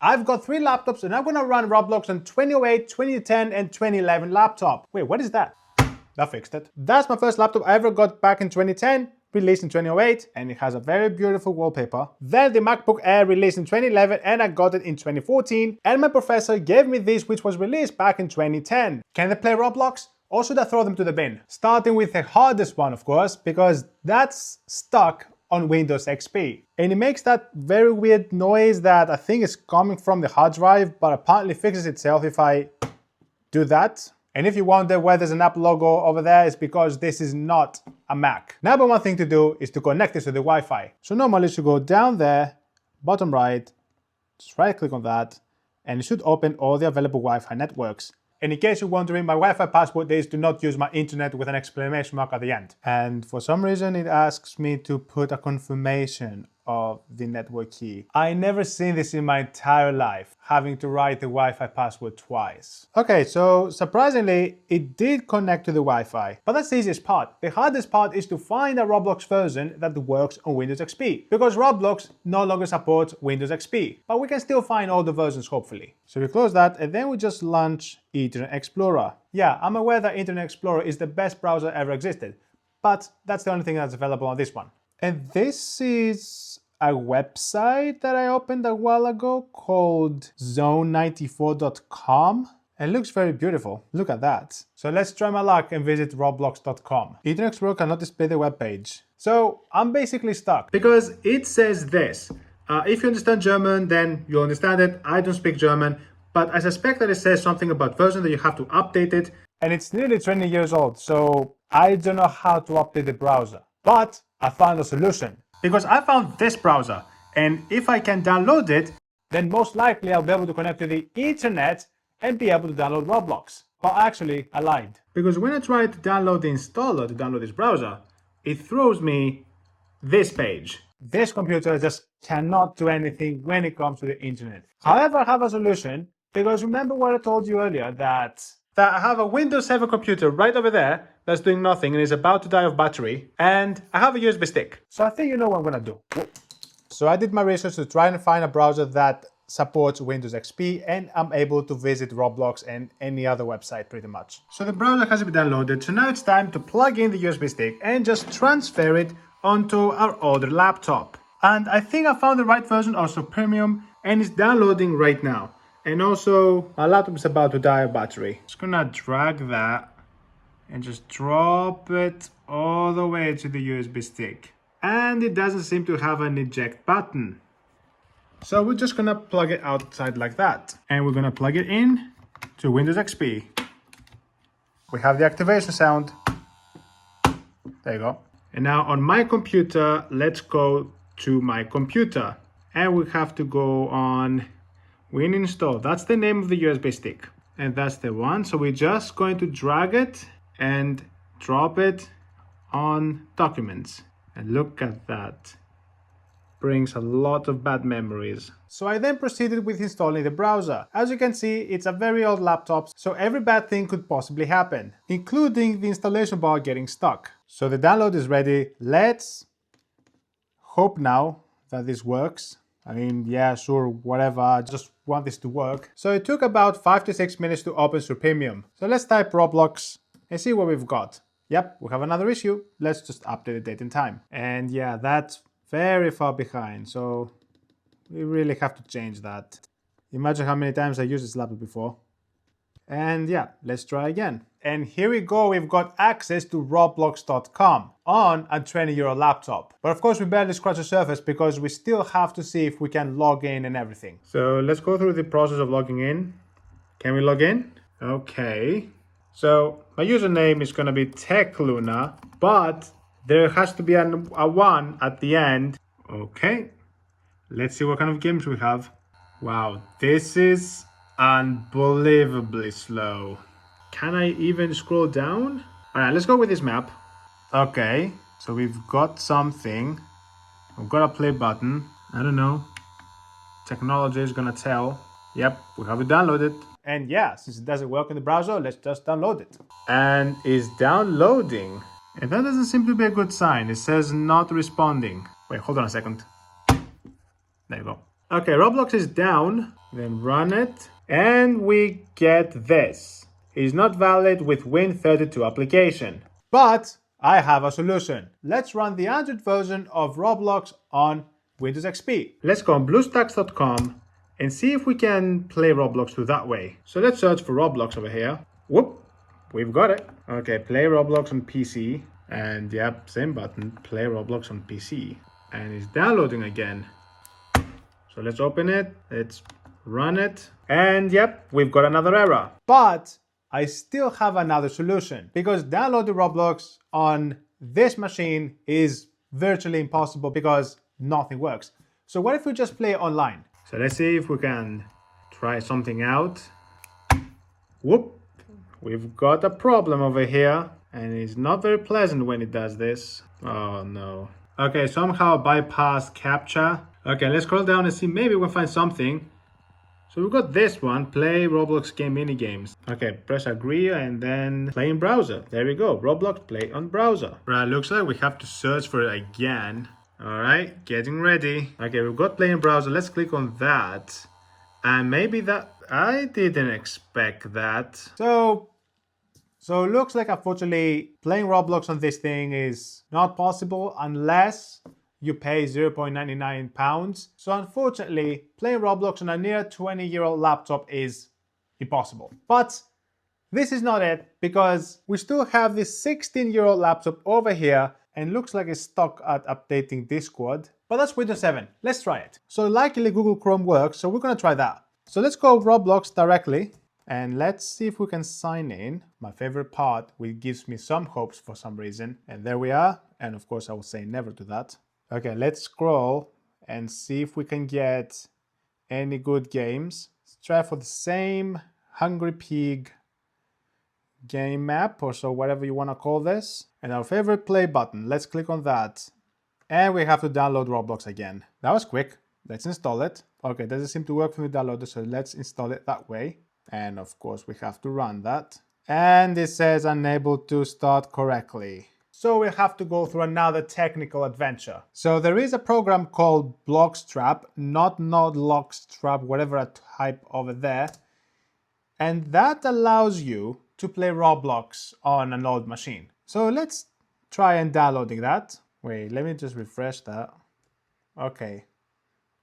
I've got 3 laptops and I'm gonna run Roblox on 2008, 2010 and 2011 laptop. Wait, what is that? That fixed it. That's my first laptop I ever got back in 2010, released in 2008, and it has a very beautiful wallpaper. Then the MacBook Air released in 2011 and I got it in 2014, and my professor gave me this which was released back in 2010. Can they play Roblox? Or should I throw them to the bin? Starting with the hardest one, of course, because that's stuck on Windows XP. And it makes that very weird noise that I think is coming from the hard drive, but apparently fixes itself if I do that. And if you wonder why there's an Apple logo over there, it's because this is not a Mac. Number one thing to do is to connect this to the Wi-Fi. So normally you should go down there, bottom right, just right click on that, and it should open all the available Wi-Fi networks. And in case you're wondering, my Wi-Fi password is to not use my internet with an exclamation mark at the end. And for some reason it asks me to put a confirmation of the network key. I never seen this in my entire life, having to write the Wi-Fi password twice. Okay, so surprisingly, it did connect to the Wi-Fi, but that's the easiest part. The hardest part is to find a Roblox version that works on Windows XP, because Roblox no longer supports Windows XP, but we can still find older versions hopefully. So we close that and then we just launch Internet Explorer. Yeah, I'm aware that Internet Explorer is the best browser ever existed, but that's the only thing that's available on this one. And this is a website that I opened a while ago called zone94.com. It looks very beautiful. Look at that. So let's try my luck and visit roblox.com. Internet Explorer cannot display the web page. So I'm basically stuck because it says this. If you understand German, then you'll understand it. I don't speak German, but I suspect that it says something about version that you have to update it. And it's nearly 20 years old, so I don't know how to update the browser. But I found a solution, because I found this browser, and if I can download it, then most likely I'll be able to connect to the internet and be able to download Roblox. But actually, I lied. Because when I tried to download the installer to download this browser, it throws me this page. This computer just cannot do anything when it comes to the internet. However, I have a solution, because remember what I told you earlier, that I have a Windows 7 computer right over there that's doing nothing and is about to die of battery, and I have a USB stick. So I think you know what I'm gonna do. So I did my research to try and find a browser that supports Windows XP, and I'm able to visit Roblox and any other website pretty much. So the browser has been downloaded, so now it's time to plug in the USB stick and just transfer it onto our older laptop. And I think I found the right version, also premium, and it's downloading right now. And also, my laptop is about to die of battery. Just gonna drag that and just drop it all the way to the USB stick. And it doesn't seem to have an eject button. So we're just gonna plug it outside like that. And we're gonna plug it in to Windows XP. We have the activation sound. There you go. And now on my computer, let's go to my computer. And we have to go on Win install. That's the name of the USB stick. And that's the one. So we're just going to drag it and drop it on documents. And look at that. Brings a lot of bad memories. So I then proceeded with installing the browser. As you can see, it's a very old laptop, so every bad thing could possibly happen, including the installation bar getting stuck. So the download is ready. Let's hope now that this works. I mean, yeah, sure, whatever, I just want this to work. So it took about 5 to 6 minutes to open through Premium. So let's type Roblox and see what we've got. Yep, we have another issue. Let's just update the date and time. And yeah, that's very far behind, so we really have to change that. Imagine how many times I used this laptop before. And yeah, let's try again. And here we go, we've got access to Roblox.com on a 20-year-old laptop. But of course we barely scratch the surface because we still have to see if we can log in and everything. So let's go through the process of logging in. Can we log in? Okay. So my username is gonna be TechLunar, but there has to be a 1 at the end. Okay. Let's see what kind of games we have. Wow, this is unbelievably slow. Can I even scroll down? All right, let's go with this map. Okay, so we've got something. We've got a play button. I don't know. Technology is gonna tell. Yep, we have it downloaded. And yeah, since it doesn't work in the browser, let's just download it. And it's downloading. And that doesn't seem to be a good sign. It says not responding. Wait, hold on a second. There you go. Okay, Roblox is down, then run it, and we get this. Is not valid with Win32 application. But I have a solution. Let's run the Android version of Roblox on Windows XP. Let's go on bluestacks.com and see if we can play Roblox through that way. So let's search for Roblox over here. Whoop, we've got it. Okay, play Roblox on PC. And yep, same button, play Roblox on PC. And it's downloading again. So let's open it, let's run it, and yep, we've got another error. But I still have another solution, because downloading Roblox on this machine is virtually impossible because nothing works. So what if we just play online? So let's see if we can try something out. Whoop, we've got a problem over here, and it's not very pleasant when it does this. Oh no. Okay, somehow bypass captcha. Okay, let's scroll down and see, maybe we'll find something. So we've got this one, play Roblox game mini games. Okay, press agree and then play in browser. There we go, Roblox play on browser. Right, looks like we have to search for it again. All right, getting ready. Okay, we've got play in browser. Let's click on that. And maybe that, I didn't expect that. So it looks like, unfortunately, playing Roblox on this thing is not possible unless you pay £0.99. So unfortunately, playing Roblox on a near 20-year-old laptop is impossible. But this is not it, because we still have this 16-year-old laptop over here, and looks like it's stuck at updating Discord. But that's Windows 7. Let's try it. So luckily Google Chrome works, so we're gonna try that. So let's go Roblox directly. And let's see if we can sign in. My favorite part, which gives me some hopes for some reason. And there we are. And of course, I will say never to that. Okay, let's scroll and see if we can get any good games. Let's try for the same Hungry Pig game map, or so whatever you want to call this. And our favorite play button. Let's click on that. And we have to download Roblox again. That was quick. Let's install it. Okay, doesn't seem to work from the downloader, so let's install it that way. And of course, we have to run that. And it says unable to start correctly. So we have to go through another technical adventure. So there is a program called Blockstrap, not Lockstrap, whatever I type over there. And that allows you to play Roblox on an old machine. So let's try and downloading that. Wait, let me just refresh that. Okay.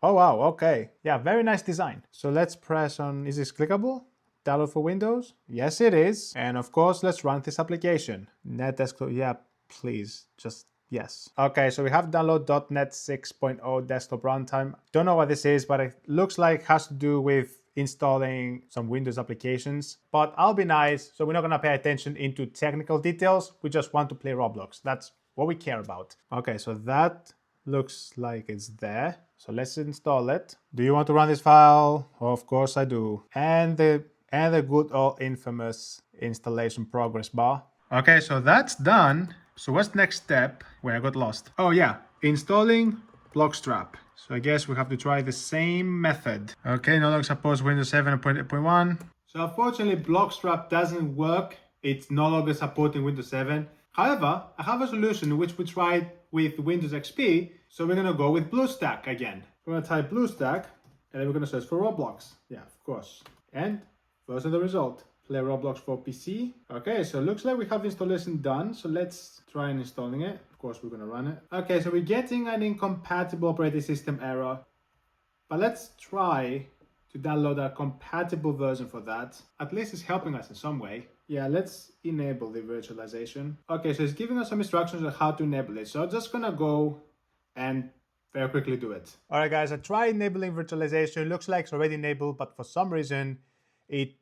Oh wow, okay. Yeah, very nice design. So let's press on, is this clickable? Download for Windows? Yes, it is. And of course, let's run this application. Net desktop, yeah, please, just yes. Okay, so we have download .NET 6.0 desktop runtime. Don't know what this is, but it looks like it has to do with installing some Windows applications. But I'll be nice, so we're not gonna pay attention into technical details. We just want to play Roblox. That's what we care about. Okay, so that looks like it's there. So let's install it. Do you want to run this file? Of course I do. And the good old infamous installation progress bar. Okay, so that's done. So what's the next step? Where I got lost. Oh yeah, installing Blockstrap. So I guess we have to try the same method. Okay, no longer supports Windows 7.8.1. So unfortunately, Blockstrap doesn't work. It's no longer supporting Windows 7. However, I have a solution which we tried with Windows XP. So we're gonna go with BlueStack again. We're gonna type BlueStack, and then we're gonna search for Roblox. Yeah, of course. And first the result. Play Roblox for PC. Okay, so it looks like we have installation done. So let's try installing it. Of course, we're gonna run it. Okay, so we're getting an incompatible operating system error. But let's try to download a compatible version for that. At least it's helping us in some way. Yeah, let's enable the virtualization. Okay, so it's giving us some instructions on how to enable it. So I'm just gonna go and very quickly do it. All right, guys, I tried enabling virtualization. It looks like it's already enabled, but for some reason, it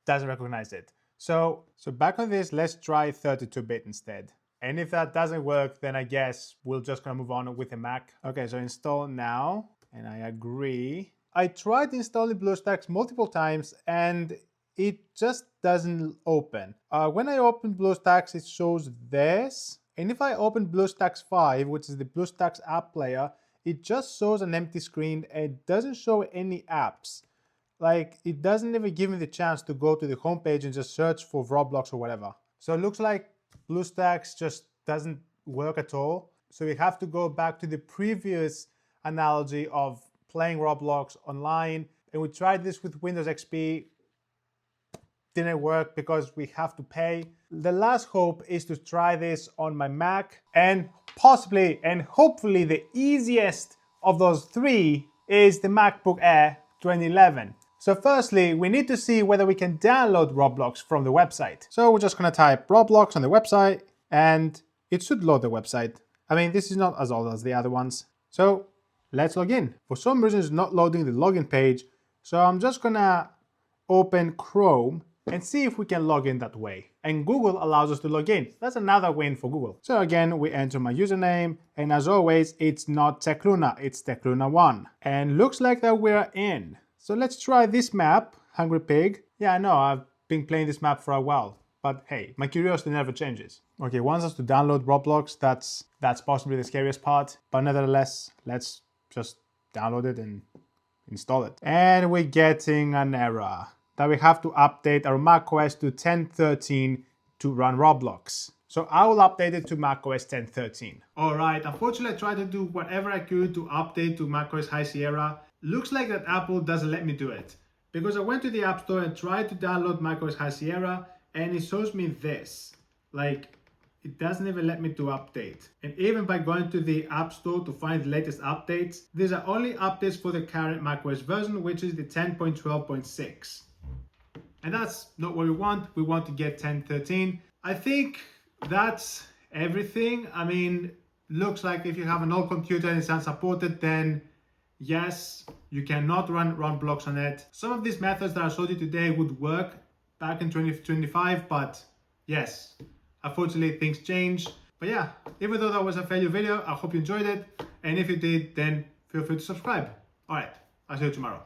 doesn't recognize it. So back on this, let's try 32-bit instead. And if that doesn't work, then I guess we're just gonna move on with a Mac. Okay, so install now, and I agree. I tried installing BlueStacks multiple times, and it just doesn't open. When I open BlueStacks, it shows this. And if I open BlueStacks 5, which is the BlueStacks app player, it just shows an empty screen and it doesn't show any apps. Like, it doesn't even give me the chance to go to the homepage and just search for Roblox or whatever. So it looks like BlueStacks just doesn't work at all. So we have to go back to the previous analogy of playing Roblox online and we tried this with Windows XP. Didn't work because we have to pay. The last hope is to try this on my Mac, and possibly and hopefully the easiest of those three is the MacBook Air 2011. So firstly, we need to see whether we can download Roblox from the website. So we're just gonna type Roblox on the website and it should load the website. I mean, this is not as old as the other ones. So let's log in. For some reason, it's not loading the login page. So I'm just gonna open Chrome and see if we can log in that way. And Google allows us to log in. That's another win for Google. So again, we enter my username, and as always, it's not TechLunar, it's TechLunar1. And looks like that we're in. So let's try this map, Hungry Pig. Yeah, I know, I've been playing this map for a while, but hey, my curiosity never changes. Okay, wants us to download Roblox. That's possibly the scariest part, but nevertheless, let's just download it and install it. And we're getting an error that we have to update our macOS to 10.13 to run Roblox. So I will update it to macOS 10.13. All right, unfortunately I tried to do whatever I could to update to macOS High Sierra. Looks like that Apple doesn't let me do it, because I went to the App Store and tried to download macOS High Sierra and it shows me this. Like, it doesn't even let me do update. And even by going to the App Store to find the latest updates, these are only updates for the current macOS version, which is the 10.12.6. And that's not what we want. We want to get 10.13. I think that's everything. I mean, looks like if you have an old computer and it's unsupported, then yes, you cannot run Roblox on it. Some of these methods that I showed you today would work back in 2025, but yes, unfortunately things change. But yeah, even though that was a failure video, I hope you enjoyed it. And if you did, then feel free to subscribe. All right, I'll see you tomorrow.